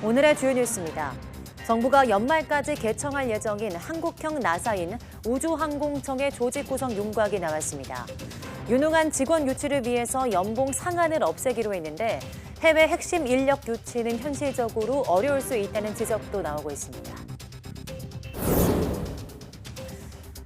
오늘의 주요 뉴스입니다. 정부가 연말까지 개청할 예정인 한국형 나사인 우주항공청의 조직 구성 윤곽이 나왔습니다. 유능한 직원 유치를 위해서 연봉 상한을 없애기로 했는데 해외 핵심 인력 유치는 현실적으로 어려울 수 있다는 지적도 나오고 있습니다.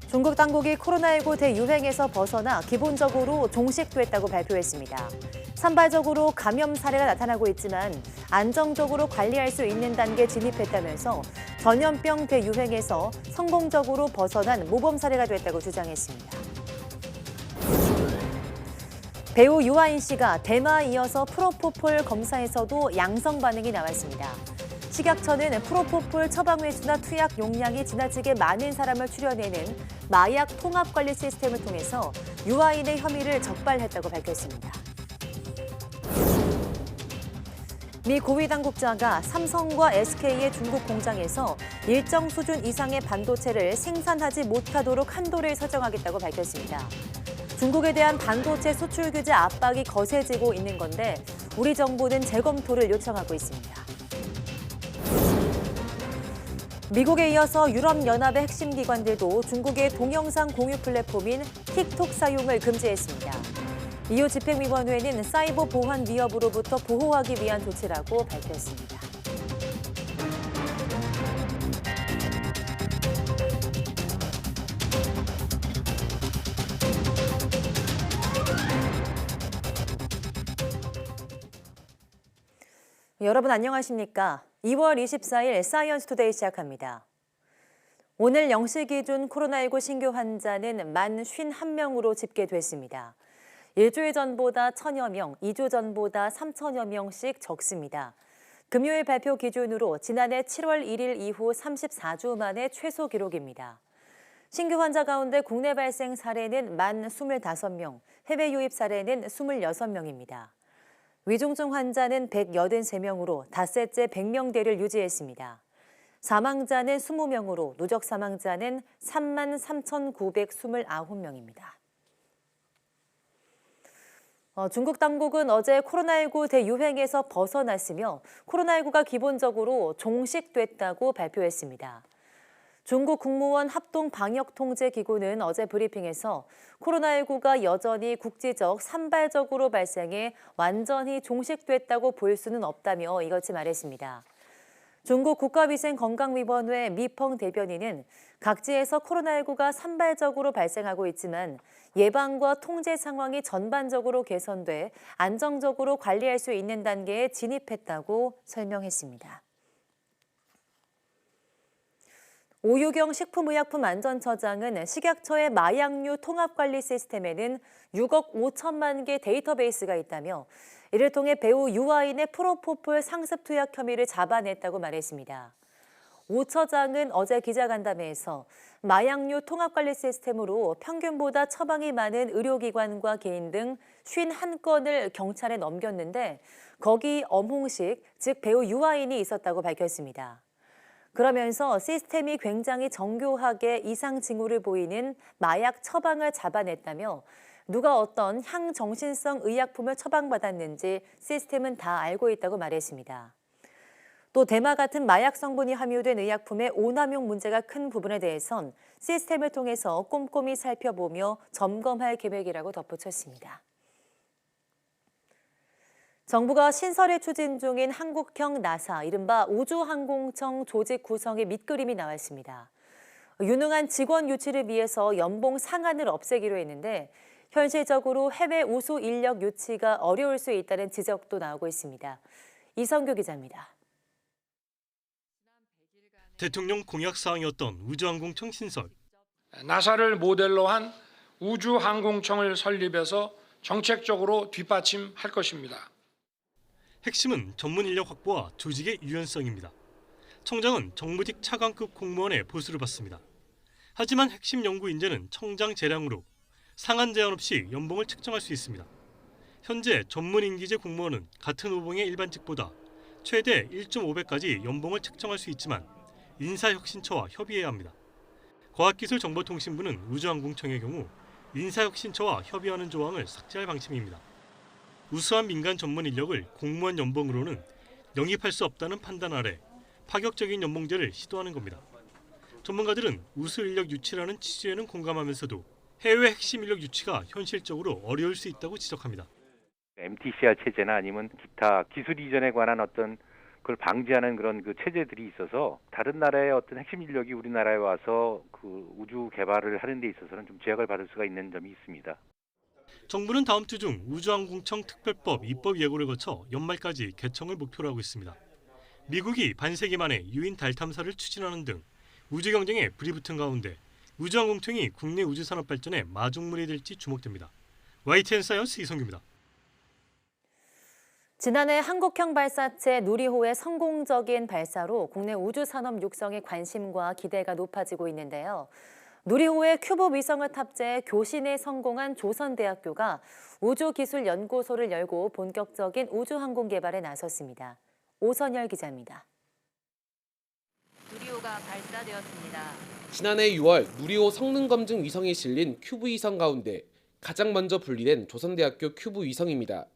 중국 당국이 코로나19 대유행에서 벗어나 기본적으로 종식됐다고 발표했습니다. 산발적으로 감염 사례가 나타나고 있지만 안정적으로 관리할 수 있는 단계에 진입했다면서 전염병 대유행에서 성공적으로 벗어난 모범 사례가 됐다고 주장했습니다. 배우 유아인 씨가 대마에 이어서 프로포폴 검사에서도 양성 반응이 나왔습니다. 식약처는 프로포폴 처방 횟수나 투약 용량이 지나치게 많은 사람을 추려내는 마약 통합 관리 시스템을 통해서 유아인의 혐의를 적발했다고 밝혔습니다. 미 고위 당국자가 삼성과 SK의 중국 공장에서 일정 수준 이상의 반도체를 생산하지 못하도록 한도를 설정하겠다고 밝혔습니다. 중국에 대한 반도체 수출 규제 압박이 거세지고 있는 건데 우리 정부는 재검토를 요청하고 있습니다. 미국에 이어서 유럽연합의 핵심 기관들도 중국의 동영상 공유 플랫폼인 틱톡 사용을 금지했습니다. EU 집행위원회는 사이버 보안 위협으로부터 보호하기 위한 조치라고 발표했습니다. 여러분 안녕하십니까? 2월 24일 사이언스 투데이 시작합니다. 오늘 0시 기준 코로나19 신규 환자는 만 51명으로 집계됐습니다. 일주일 전보다 1,000여 명, 2주 전보다 3,000여 명씩 적습니다. 금요일 발표 기준으로 지난해 7월 1일 이후 34주 만에 최소 기록입니다. 신규 환자 가운데 국내 발생 사례는 만 25명, 해외 유입 사례는 26명입니다. 위중증 환자는 183명으로 닷새째 100명대를 유지했습니다. 사망자는 20명으로 누적 사망자는 33,929명입니다. 중국 당국은 어제 코로나19 대유행에서 벗어났으며 코로나19가 기본적으로 종식됐다고 발표했습니다. 중국 국무원 합동방역통제기구는 어제 브리핑에서 코로나19가 여전히 국지적 산발적으로 발생해 완전히 종식됐다고 볼 수는 없다며 이같이 말했습니다. 중국 국가위생건강위원회 미펑 대변인은 각지에서 코로나19가 산발적으로 발생하고 있지만 예방과 통제 상황이 전반적으로 개선돼 안정적으로 관리할 수 있는 단계에 진입했다고 설명했습니다. 오유경 식품의약품안전처장은 식약처의 마약류 통합관리 시스템에는 6억 5천만 개 데이터베이스가 있다며 이를 통해 배우 유아인의 프로포폴 상습 투약 혐의를 잡아냈다고 말했습니다. 오 처장은 어제 기자간담회에서 마약류 통합관리 시스템으로 평균보다 처방이 많은 의료기관과 개인 등 51건을 경찰에 넘겼는데 거기 엄홍식, 즉 배우 유아인이 있었다고 밝혔습니다. 그러면서 시스템이 굉장히 정교하게 이상 징후를 보이는 마약 처방을 잡아냈다며 누가 어떤 향정신성 의약품을 처방받았는지 시스템은 다 알고 있다고 말했습니다. 또 대마 같은 마약 성분이 함유된 의약품의 오남용 문제가 큰 부분에 대해선 시스템을 통해서 꼼꼼히 살펴보며 점검할 계획이라고 덧붙였습니다. 정부가 신설에 추진 중인 한국형 나사, 이른바 우주항공청 조직 구성의 밑그림이 나왔습니다. 유능한 직원 유치를 위해서 연봉 상한을 없애기로 했는데 현실적으로 해외 우수 인력 유치가 어려울 수 있다는 지적도 나오고 있습니다. 이성규 기자입니다. 대통령 공약 사항이었던 우주항공청 신설. 나사를 모델로 한 우주항공청을 설립해서 정책적으로 뒷받침할 것입니다. 핵심은 전문 인력 확보와 조직의 유연성입니다. 청장은 정무직 차관급 공무원의 보수를 받습니다. 하지만 핵심 연구 인재는 청장 재량으로 상한 제한 없이 연봉을 책정할 수 있습니다. 현재 전문 인기제 공무원은 같은 호봉의 일반직보다 최대 1.5배까지 연봉을 책정할 수 있지만 인사혁신처와 협의해야 합니다. 과학기술정보통신부는 우주항공청의 경우 인사혁신처와 협의하는 조항을 삭제할 방침입니다. 우수한 민간 전문 인력을 공무원 연봉으로는 영입할 수 없다는 판단 아래 파격적인 연봉제를 시도하는 겁니다. 전문가들은 우수 인력 유치라는 취지에는 공감하면서도 해외 핵심 인력 유치가 현실적으로 어려울 수 있다고 지적합니다. MTCR 체제나 아니면 기타 기술 이전에 관한 어떤 그걸 방지하는 그런 그 체제들이 있어서 다른 나라의 어떤 핵심 인력이 우리나라에 와서 그 우주 개발을 하는 데 있어서는 좀 제약을 받을 수가 있는 점이 있습니다. 정부는 다음 주 중 우주항공청 특별법 입법 예고를 거쳐 연말까지 개청을 목표로 하고 있습니다. 미국이 반세기 만에 유인 달 탐사를 추진하는 등 우주 경쟁에 불이 붙은 가운데 우주항공청이 국내 우주 산업 발전에 마중물이 될지 주목됩니다. YTN 사이언스 이성규입니다. 지난해 한국형 발사체 누리호의 성공적인 발사로 국내 우주 산업 육성에 관심과 기대가 높아지고 있는데요. 누리호에 큐브 위성을 탑재해 교신에 성공한 조선대학교가 우주기술연구소를 열고 본격적인 우주항공 개발에 나섰습니다. 오선열 기자입니다. 누리호가 발사되었습니다. 지난해 6월 누리호 성능검증 위성이 실린 큐브 위성 가운데 가장 먼저 분리된 조선대학교 큐브 위성입니다.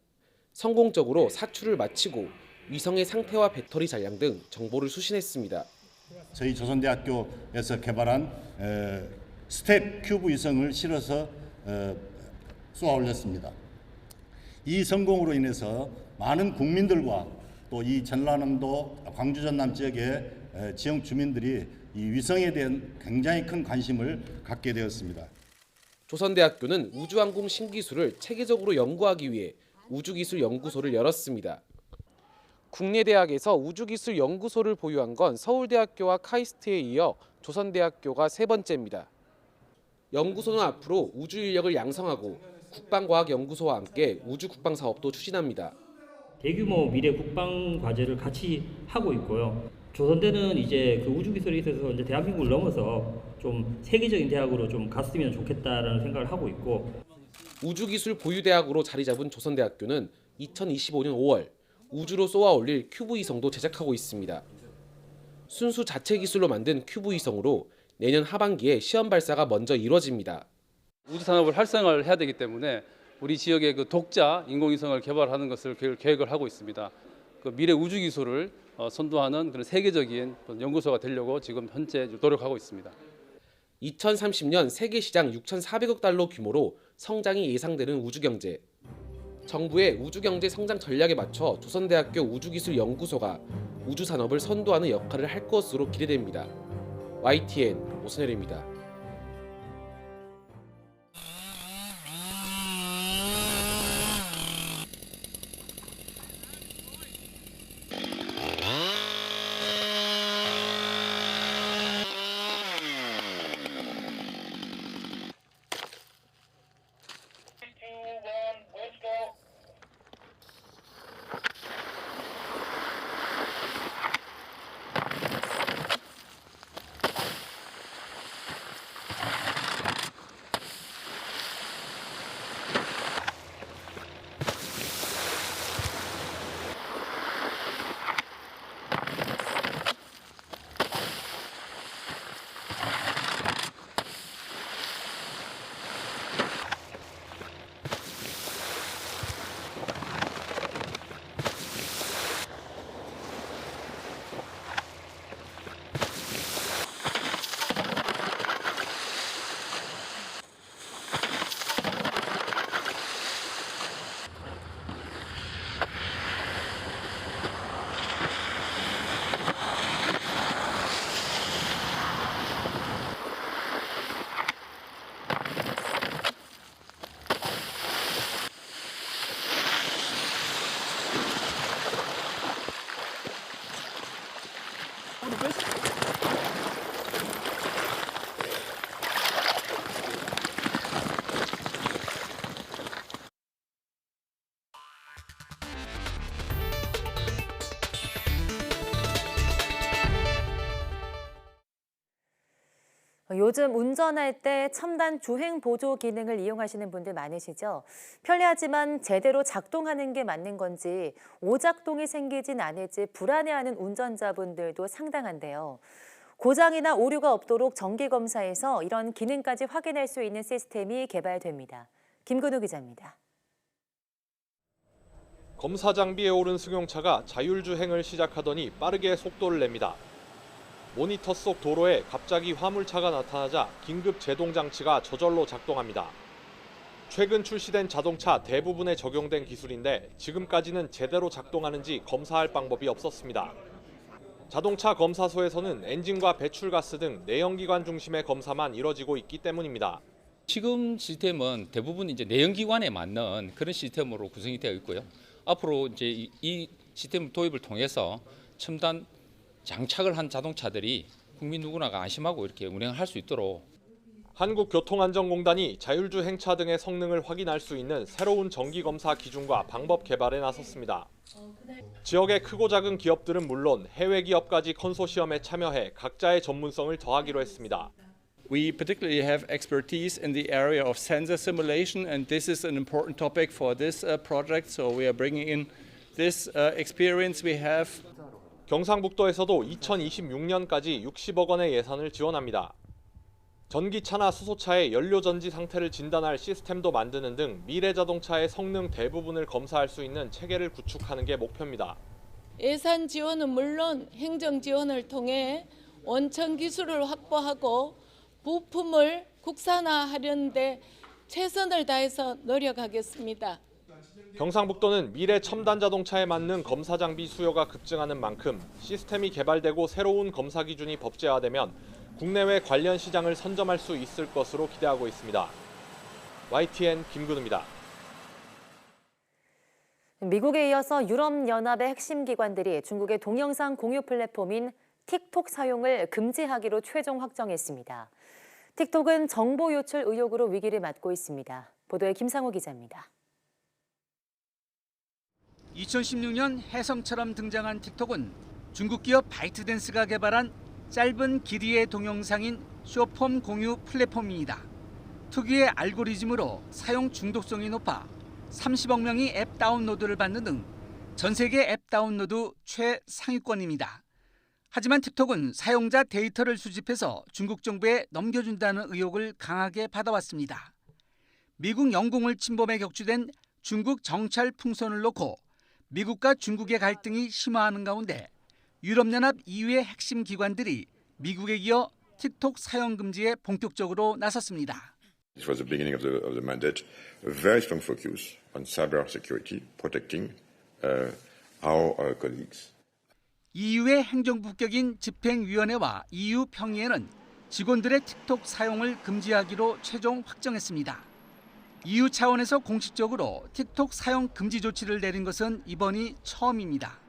성공적으로 사출을 마치고 위성의 상태와 배터리 잔량 등 정보를 수신했습니다. 저희 조선대학교에서 개발한 스텝 큐브 위성을 실어서 쏘아 올렸습니다. 이 성공으로 인해서 많은 국민들과 또 이 전라남도 광주 전남 지역의 지역 주민들이 이 위성에 대한 굉장히 큰 관심을 갖게 되었습니다. 조선대학교는 우주항공 신기술을 체계적으로 연구하기 위해 우주기술연구소를 열었습니다. 국내 대학에서 우주기술연구소를 보유한 건 서울대학교와 카이스트에 이어 조선대학교가 세 번째입니다. 연구소는 앞으로 우주 인력을 양성하고 국방과학연구소와 함께 우주국방 사업도 추진합니다. 대규모 미래 국방 과제를 같이 하고 있고요. 조선대는 이제 그 우주 기술에 있어서 이제 대한민국을 넘어서 좀 세계적인 대학으로 좀 갔으면 좋겠다라는 생각을 하고 있고. 우주기술 보유대학으로 자리 잡은 조선대학교는 2025년 5월 우주로 쏘아 올릴 큐브 위성도 제작하고 있습니다. 순수 자체 기술로 만든 큐브 위성으로 내년 하반기에 시험 발사가 먼저 이뤄집니다. 우주 산업을 활성화를 해야 되기 때문에 우리 지역의 그 독자 인공위성을 개발하는 것을 계획을 하고 있습니다. 그 미래 우주 기술을 선도하는 그런 세계적인 연구소가 되려고 지금 현재 노력하고 있습니다. 2030년 세계 시장 6,400억 달러 규모로 성장이 예상되는 우주경제. 정부의 우주경제 성장 전략에 맞춰 조선대학교 우주기술연구소가 우주산업을 선도하는 역할을 할 것으로 기대됩니다. YTN 오선열입니다. 요즘 운전할 때 첨단 주행 보조 기능을 이용하시는 분들 많으시죠? 편리하지만 제대로 작동하는 게 맞는 건지 오작동이 생기진 않을지 불안해하는 운전자분들도 상당한데요. 고장이나 오류가 없도록 정기검사에서 이런 기능까지 확인할 수 있는 시스템이 개발됩니다. 김근우 기자입니다. 검사 장비에 오른 승용차가 자율주행을 시작하더니 빠르게 속도를 냅니다. 모니터 속 도로에 갑자기 화물차가 나타나자 긴급 제동 장치가 저절로 작동합니다. 최근 출시된 자동차 대부분에 적용된 기술인데 지금까지는 제대로 작동하는지 검사할 방법이 없었습니다. 자동차 검사소에서는 엔진과 배출가스 등 내연기관 중심의 검사만 이뤄지고 있기 때문입니다. 지금 시스템은 대부분 이제 내연기관에 맞는 그런 시스템으로 구성이 되어 있고요. 앞으로 이제 이 시스템 도입을 통해서 첨단 장착을 한 자동차들이 국민 누구나가 안심하고 이렇게 운행을 할 수 있도록 한국교통안전공단이 자율주행차 등의 성능을 확인할 수 있는 새로운 정기검사 기준과 방법 개발에 나섰습니다. 지역의 크고 작은 기업들은 물론 해외 기업까지 컨소시엄에 참여해 각자의 전문성을 더하기로 했습니다. We particularly have expertise in the area of sensor simulation, and this is an important topic for this project. So we are bringing in this experience we have. 경상북도에서도 2026년까지 60억 원의 예산을 지원합니다. 전기차나 수소차의 연료 전지 상태를 진단할 시스템도 만드는 등 미래 자동차의 성능 대부분을 검사할 수 있는 체계를 구축하는 게 목표입니다. 예산 지원은 물론 행정 지원을 통해 원천 기술을 확보하고 부품을 국산화하려는 데 최선을 다해서 노력하겠습니다. 경상북도는 미래 첨단 자동차에 맞는 검사 장비 수요가 급증하는 만큼 시스템이 개발되고 새로운 검사 기준이 법제화되면 국내외 관련 시장을 선점할 수 있을 것으로 기대하고 있습니다. YTN 김근우입니다. 미국에 이어서 유럽연합의 핵심 기관들이 중국의 동영상 공유 플랫폼인 틱톡 사용을 금지하기로 최종 확정했습니다. 틱톡은 정보 유출 의혹으로 위기를 맞고 있습니다. 보도에 김상호 기자입니다. 2016년 혜성처럼 등장한 틱톡은 중국 기업 바이트댄스가 개발한 짧은 길이의 동영상인 숏폼 공유 플랫폼입니다. 특유의 알고리즘으로 사용 중독성이 높아 30억 명이 앱 다운로드를 받는 등 전 세계 앱 다운로드 최상위권입니다. 하지만 틱톡은 사용자 데이터를 수집해서 중국 정부에 넘겨준다는 의혹을 강하게 받아왔습니다. 미국 영공을 침범해 격추된 중국 정찰 풍선을 놓고 미국과 중국의 갈등이 심화하는 가운데 유럽연합 EU의 핵심 기관들이 미국에 이어 틱톡 사용 금지에 본격적으로 나섰습니다. It was the beginning of the mandate, a very strong focus on cyber security, protecting our colleagues. EU의 행정부격인 집행위원회와 EU 평의회는 직원들의 틱톡 사용을 금지하기로 최종 확정했습니다. EU 차원에서 공식적으로 틱톡 사용 금지 조치를 내린 것은 이번이 처음입니다.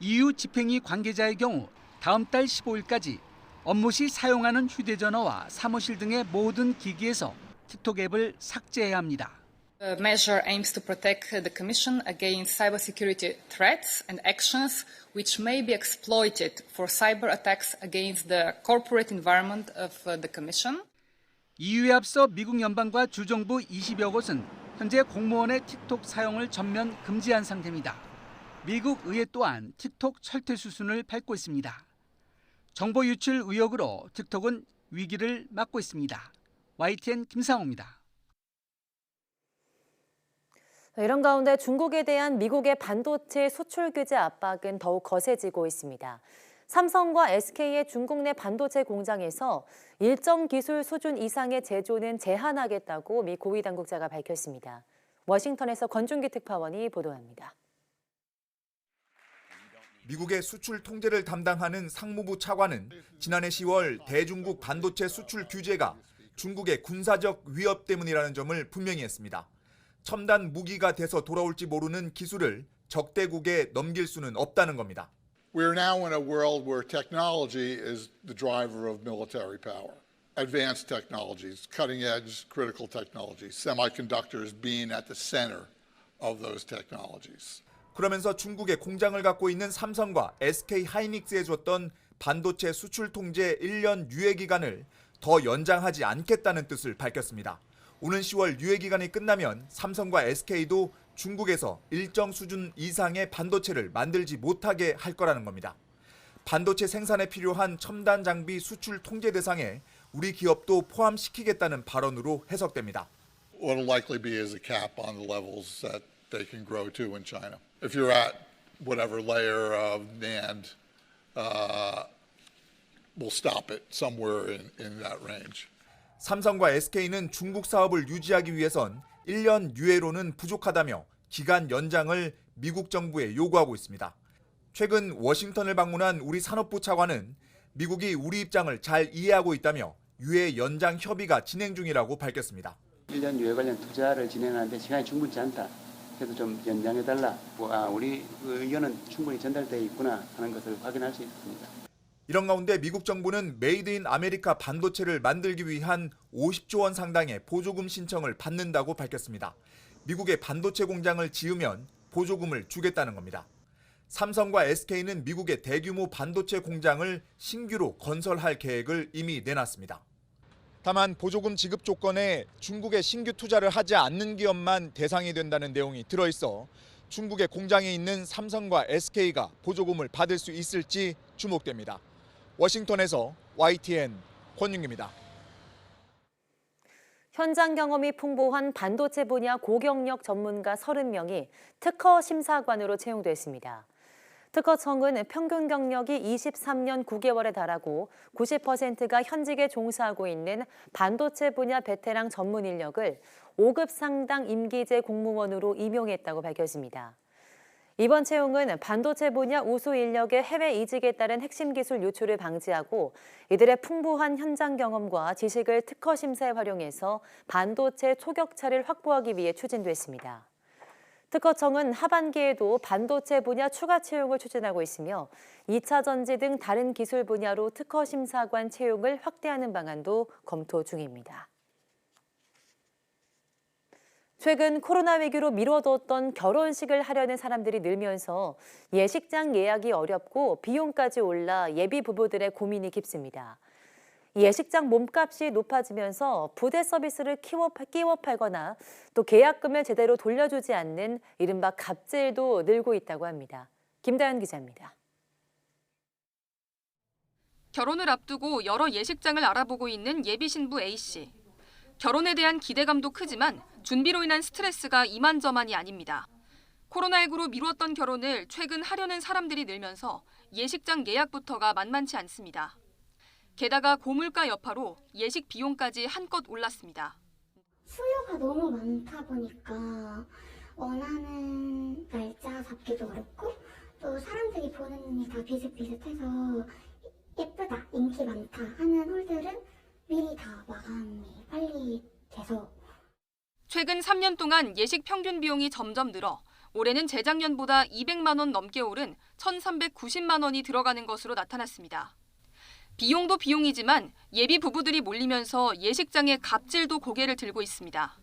EU 집행위 관계자의 경우 다음 달 15일까지 업무 시 사용하는 휴대전화와 사무실 등의 모든 기기에서 틱톡 앱을 삭제해야 합니다. The measure aims to protect the Commission against cybersecurity threats and actions which may be exploited for cyber attacks against the corporate environment of the Commission. EU에 앞서 미국 연방과 주정부 20여 곳은 현재 공무원의 틱톡 사용을 전면 금지한 상태입니다. 미국 의회 또한 틱톡 철퇴 수순을 밟고 있습니다. 정보 유출 의혹으로 틱톡은 위기를 맞고 있습니다. YTN 김상호입니다. 이런 가운데 중국에 대한 미국의 반도체 수출 규제 압박은 더욱 거세지고 있습니다. 삼성과 SK의 중국 내 반도체 공장에서 일정 기술 수준 이상의 제조는 제한하겠다고 미 고위 당국자가 밝혔습니다. 워싱턴에서 권준기 특파원이 보도합니다. 미국의 수출 통제를 담당하는 상무부 차관은 지난해 10월 대중국 반도체 수출 규제가 중국의 군사적 위협 때문이라는 점을 분명히 했습니다. 첨단 무기가 돼서 돌아올지 모르는 기술을 적대국에 넘길 수는 없다는 겁니다. We are now in a world where technology is the driver of military power. Advanced technologies, cutting-edge critical technologies, semiconductors being at the center of those technologies. 그러면서 중국에 공장을 갖고 있는 삼성과 SK 하이닉스에 줬던 반도체 수출 통제 1년 유예 기간을 더 연장하지 않겠다는 뜻을 밝혔습니다. 오는 10월 유예 기간이 끝나면 삼성과 SK도 중국에서 일정 수준 이상의 반도체를 만들지 못하게 할 거라는 겁니다. 반도체 생산에 필요한 첨단 장비 수출 통제 대상에 우리 기업도 po함시키겠다는 발언으로 해석됩니다. What will likely be is a cap on the levels that they can grow to in China. If you're at whatever layer of NAND, we'll stop it somewhere in that range. 삼성과 SK는 중국 사업을 유지하기 위해선 1년 유예로는 부족하다며 기간 연장을 미국 정부에 요구하고 있습니다. 최근 워싱턴을 방문한 우리 산업부 차관은 미국이 우리 입장을 잘 이해하고 있다며 유예 연장 협의가 진행 중이라고 밝혔습니다. 1년 유예 관련 투자를 진행하는데 시간이 충분치 않다. 그래서 좀 연장해달라. 우리 의견은 충분히 전달되어 있구나 하는 것을 확인할 수 있습니다. 이런 가운데 미국 정부는 메이드 인 아메리카 반도체를 만들기 위한 50조 원 상당의 보조금 신청을 받는다고 밝혔습니다. 미국에 반도체 공장을 지으면 보조금을 주겠다는 겁니다. 삼성과 SK는 미국의 대규모 반도체 공장을 신규로 건설할 계획을 이미 내놨습니다. 다만 보조금 지급 조건에 중국에 신규 투자를 하지 않는 기업만 대상이 된다는 내용이 들어있어 중국의 공장에 있는 삼성과 SK가 보조금을 받을 수 있을지 주목됩니다. 워싱턴에서 YTN 권윤기입니다. 현장 경험이 풍부한 반도체 분야 고경력 전문가 30명이 특허 심사관으로 채용됐습니다. 특허청은 평균 경력이 23년 9개월에 달하고 90%가 현직에 종사하고 있는 반도체 분야 베테랑 전문 인력을 5급 상당 임기제 공무원으로 임용했다고 밝혔습니다. 이번 채용은 반도체 분야 우수 인력의 해외 이직에 따른 핵심 기술 유출을 방지하고 이들의 풍부한 현장 경험과 지식을 특허 심사에 활용해서 반도체 초격차를 확보하기 위해 추진됐습니다. 특허청은 하반기에도 반도체 분야 추가 채용을 추진하고 있으며 2차 전지 등 다른 기술 분야로 특허 심사관 채용을 확대하는 방안도 검토 중입니다. 최근 코로나 위기로 미뤄뒀던 결혼식을 하려는 사람들이 늘면서 예식장 예약이 어렵고 비용까지 올라 예비 부부들의 고민이 깊습니다. 예식장 몸값이 높아지면서 부대 서비스를 끼워 팔거나 또 계약금을 제대로 돌려주지 않는 이른바 갑질도 늘고 있다고 합니다. 김다연 기자입니다. 결혼을 앞두고 여러 예식장을 알아보고 있는 예비 신부 A씨. 결혼에 대한 기대감도 크지만 준비로 인한 스트레스가 이만저만이 아닙니다. 코로나19로 미뤘던 결혼을 최근 하려는 사람들이 늘면서 예식장 예약부터가 만만치 않습니다. 게다가 고물가 여파로 예식 비용까지 한껏 올랐습니다. 수요가 너무 많다 보니까 원하는 날짜 잡기도 어렵고 또 사람들이 보는 눈이 다 비슷비슷해서 예쁘다, 인기 많다 하는 홀들은 미리 다 마감이 빨리 돼서 최근 3년 동안 예식 평균 비용이 점점 늘어 올해는 재작년보다 200만 원 넘게 오른 1,390만 원이 들어가는 것으로 나타났습니다. 비용도 비용이지만 예비 부부들이 몰리면서 예식장의 갑질도 고개를 들고 있습니다.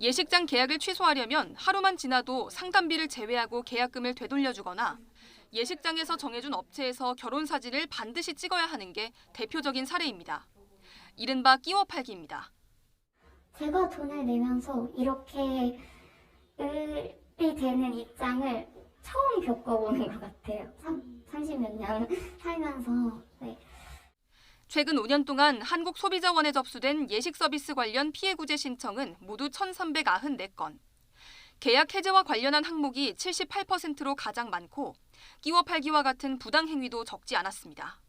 예식장 계약을 취소하려면 하루만 지나도 상담비를 제외하고 계약금을 되돌려주거나 예식장에서 정해준 업체에서 결혼 사진을 반드시 찍어야 하는 게 대표적인 사례입니다. 이른바 끼워 팔기입니다. 제가 돈을 내면서 이렇게 을이 되는 입장을 처음 겪어보는 것 같아요. 30몇 년 살면서. 네. 최근 5년 동안 한국소비자원에 접수된 예식 서비스 관련 피해 구제 신청은 모두 1,394건. 계약 해제와 관련한 항목이 78%로 가장 많고 끼워 팔기와 같은 부당 행위도 적지 않았습니다.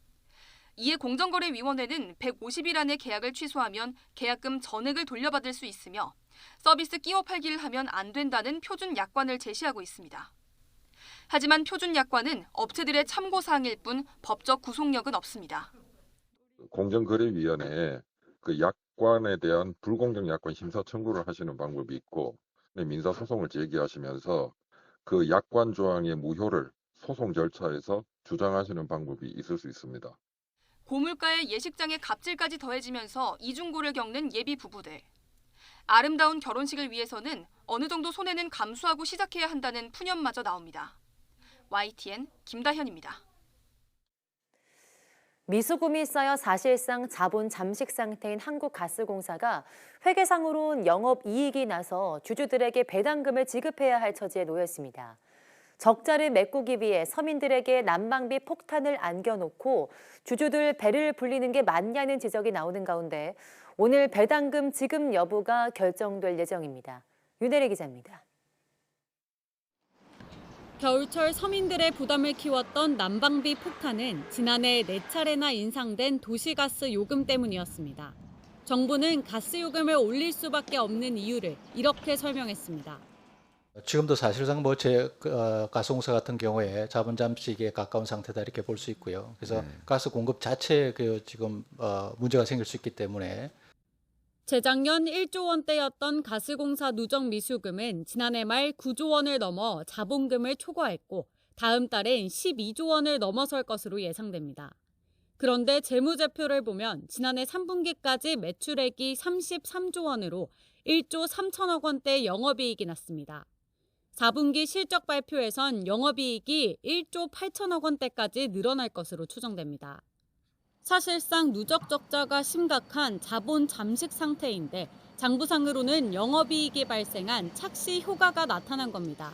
이에 공정거래위원회는 150일 안에 계약을 취소하면 계약금 전액을 돌려받을 수 있으며 서비스 끼워 팔기를 하면 안 된다는 표준 약관을 제시하고 있습니다. 하지만 표준 약관은 업체들의 참고사항일 뿐 법적 구속력은 없습니다. 공정거래위원회에 그 약관에 대한 불공정 약관 심사 청구를 하시는 방법이 있고 민사소송을 제기하시면서 그 약관 조항의 무효를 소송 절차에서 주장하시는 방법이 있을 수 있습니다. 고물가의 예식장의 갑질까지 더해지면서 이중고를 겪는 예비 부부들. 아름다운 결혼식을 위해서는 어느 정도 손해는 감수하고 시작해야 한다는 푸념마저 나옵니다. YTN 김다현입니다. 미수금이 쌓여 사실상 자본 잠식 상태인 한국가스공사가 회계상으론 영업이익이 나서 주주들에게 배당금을 지급해야 할 처지에 놓였습니다. 적자를 메꾸기 위해 서민들에게 난방비 폭탄을 안겨놓고 주주들 배를 불리는 게 맞냐는 지적이 나오는 가운데 오늘 배당금 지급 여부가 결정될 예정입니다. 윤혜리 기자입니다. 겨울철 서민들의 부담을 키웠던 난방비 폭탄은 지난해 4차례나 인상된 도시가스 요금 때문이었습니다. 정부는 가스 요금을 올릴 수밖에 없는 이유를 이렇게 설명했습니다. 지금도 사실상 가스공사 같은 경우에 자본 잠식에 가까운 상태다 이렇게 볼 수 있고요. 그래서 가스 공급 자체에 지금 문제가 생길 수 있기 때문에 재작년 1조 원대였던 가스공사 누적 미수금은 지난해 말 9조 원을 넘어 자본금을 초과했고 다음 달엔 12조 원을 넘어설 것으로 예상됩니다. 그런데 재무제표를 보면 지난해 3분기까지 매출액이 33조 원으로 1조 3천억 원대 영업이익이 났습니다. 4분기 실적 발표에선 영업이익이 1조 8천억 원대까지 늘어날 것으로 추정됩니다. 사실상 누적 적자가 심각한 자본 잠식 상태인데 장부상으로는 영업이익이 발생한 착시 효과가 나타난 겁니다.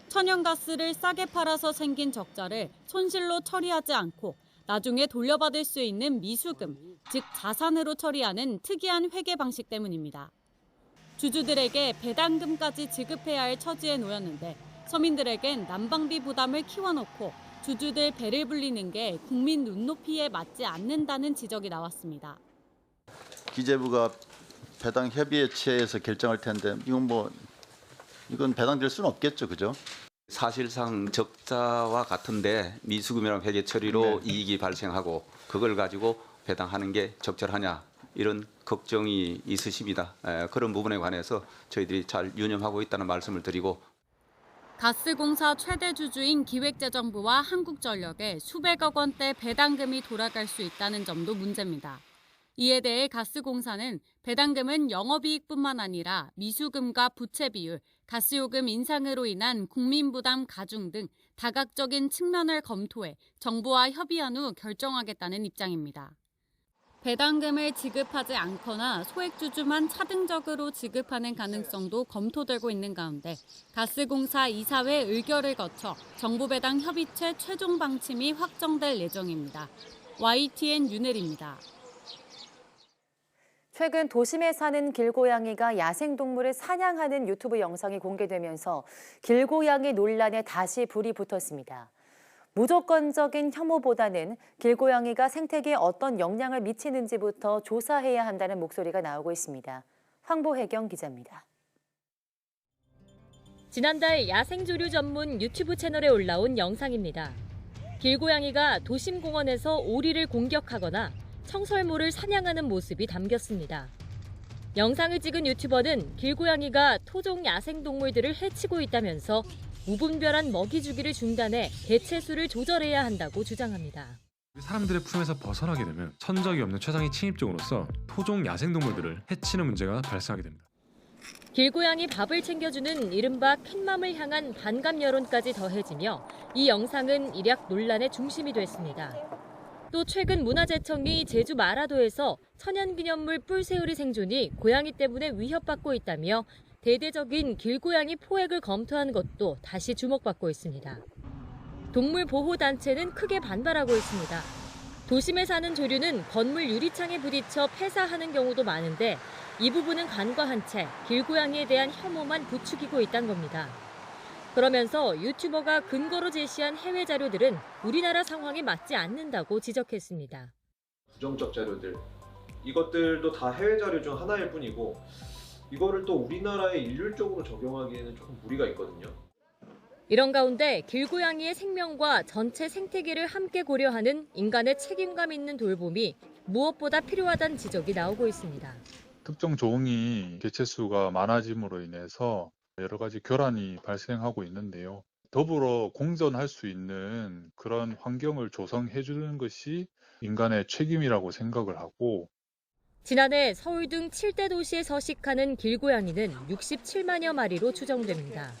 천연가스를 싸게 팔아서 생긴 적자를 손실로 처리하지 않고 나중에 돌려받을 수 있는 미수금, 즉 자산으로 처리하는 특이한 회계 방식 때문입니다. 주주들에게 배당금까지 지급해야 할 처지에 놓였는데 서민들에겐 난방비 부담을 키워놓고 주주들 배를 불리는 게 국민 눈높이에 맞지 않는다는 지적이 나왔습니다. 기재부가 배당 협의에 취해서 결정할 텐데 이건 배당될 수는 없겠죠, 그죠? 사실상 적자와 같은데 미수금이랑 회계 처리로 이익이 발생하고 그걸 가지고 배당하는 게 적절하냐 이런 걱정이 있으십니다. 그런 부분에 관해서 저희들이 잘 유념하고 있다는 말씀을 드리고 가스공사 최대 주주인 기획재정부와 한국전력에 수백억 원대 배당금이 돌아갈 수 있다는 점도 문제입니다. 이에 대해 가스공사는 배당금은 영업이익뿐만 아니라 미수금과 부채 비율, 가스요금 인상으로 인한 국민 부담 가중 등 다각적인 측면을 검토해 정부와 협의한 후 결정하겠다는 입장입니다. 배당금을 지급하지 않거나 소액주주만 차등적으로 지급하는 가능성도 검토되고 있는 가운데 가스공사 이사회 의결을 거쳐 정부 배당 협의체 최종 방침이 확정될 예정입니다. YTN 윤혜리입니다. 최근 도심에 사는 길고양이가 야생동물을 사냥하는 유튜브 영상이 공개되면서 길고양이 논란에 다시 불이 붙었습니다. 무조건적인 혐오보다는 길고양이가 생태계에 어떤 영향을 미치는지부터 조사해야 한다는 목소리가 나오고 있습니다. 황보혜경 기자입니다. 지난달 야생조류 전문 유튜브 채널에 올라온 영상입니다. 길고양이가 도심공원에서 오리를 공격하거나 청설모를 사냥하는 모습이 담겼습니다. 영상을 찍은 유튜버는 길고양이가 토종 야생동물들을 해치고 있다면서 무분별한 먹이 주기를 중단해 개체수를 조절해야 한다고 주장합니다. 사람들의 품에서 벗어나게 되면 천적이 없는 최상위 침입종으로서 토종 야생동물들을 해치는 문제가 발생하게 됩니다. 길고양이 밥을 챙겨주는 이른바 캣맘을 향한 반감 여론까지 더해지며 이 영상은 일약 논란의 중심이 됐습니다. 또 최근 문화재청이 제주 마라도에서 천연기념물 뿔새우리 생존이 고양이 때문에 위협받고 있다며 대대적인 길고양이 포획을 검토한 것도 다시 주목받고 있습니다. 동물보호단체는 크게 반발하고 있습니다. 도심에 사는 조류는 건물 유리창에 부딪혀 폐사하는 경우도 많은데 이 부분은 간과한 채 길고양이에 대한 혐오만 부추기고 있다는 겁니다. 그러면서 유튜버가 근거로 제시한 해외 자료들은 우리나라 상황에 맞지 않는다고 지적했습니다. 부정적 자료들, 이것들도 다 해외 자료 중 하나일 뿐이고 이거를 또 우리나라에 일률적으로 적용하기에는 조금 무리가 있거든요. 이런 가운데 길고양이의 생명과 전체 생태계를 함께 고려하는 인간의 책임감 있는 돌봄이 무엇보다 필요하다는 지적이 나오고 있습니다. 특정 종이 개체수가 많아짐으로 인해서 여러 가지 교란이 발생하고 있는데요. 더불어 공존할 수 있는 그런 환경을 조성해 주는 것이 인간의 책임이라고 생각을 하고 지난해 서울 등 7대 도시에 서식하는 길고양이는 67만여 마리로 추정됩니다.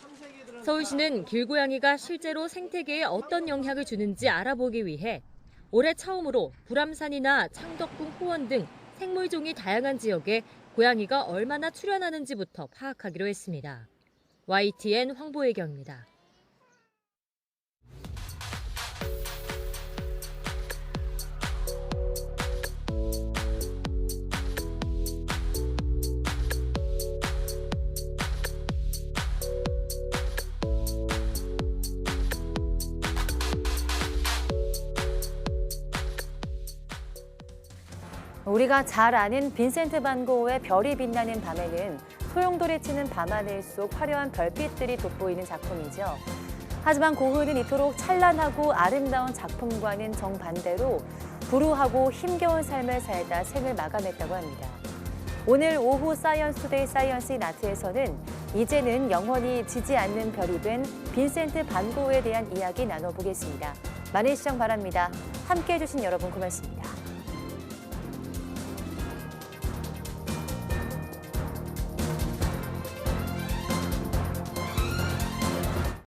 서울시는 길고양이가 실제로 생태계에 어떤 영향을 주는지 알아보기 위해 올해 처음으로 불암산이나 창덕궁 호원 등 생물종이 다양한 지역에 고양이가 얼마나 출현하는지부터 파악하기로 했습니다. YTN 황보혜경입니다. 우리가 잘 아는 빈센트 반 고흐의 별이 빛나는 밤에는 소용돌이 치는 밤하늘 속 화려한 별빛들이 돋보이는 작품이죠. 하지만 고흐는 이토록 찬란하고 아름다운 작품과는 정반대로 불우하고 힘겨운 삶을 살다 생을 마감했다고 합니다. 오늘 오후 사이언스 투데이 사이언스 인 아트에서는 이제는 영원히 지지 않는 별이 된 빈센트 반 고흐에 대한 이야기 나눠보겠습니다. 많은 시청 바랍니다. 함께해 주신 여러분 고맙습니다.